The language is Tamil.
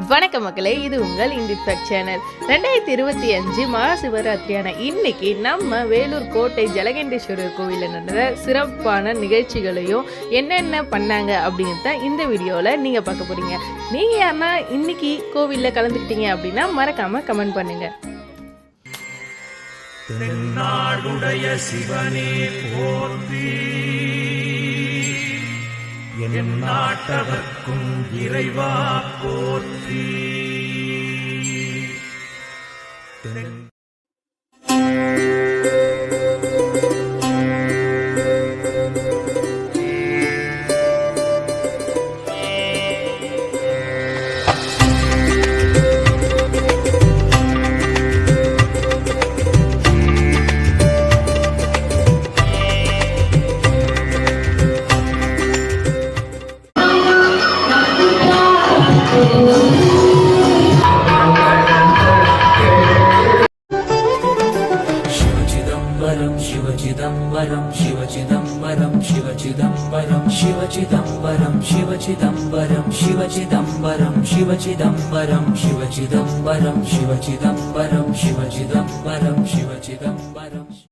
வணக்கம் மக்களே, இது உங்கள் இண்டிட் சேனல். 2025 மகா சிவராத்திரியான இன்னைக்கு நம்ம வேலூர் கோட்டை ஜலகண்டேஸ்வரர் கோவிலில் நடந்த சிறப்பான நிகழ்ச்சிகளையும் என்னென்ன பண்ணாங்க அப்படின்னு தான் இந்த வீடியோவில் நீங்கள் பார்க்க போகிறீங்க. நீங்கள் யாருன்னா இன்னைக்கு கோவிலில் கலந்துக்கிட்டீங்க அப்படின்னா மறக்காமல் கமெண்ட் பண்ணுங்கள். தென்னாடுடைய சிவனே போற்றி, என் நாட்டவர்க்கும் இறைவா போற்றி. शिवचिदम्बरं शिवचिदम्बरं शिवचिदम्बरं शिवचिदम्बरं शिवचिदम्बरं शिवचिदम्बरं शिवचिदम्बरं शिवचिदम्बरं शिवचिदम्बरं शिवचिदम्बरं शिवचिदम्बरं शिवचिदम्बरं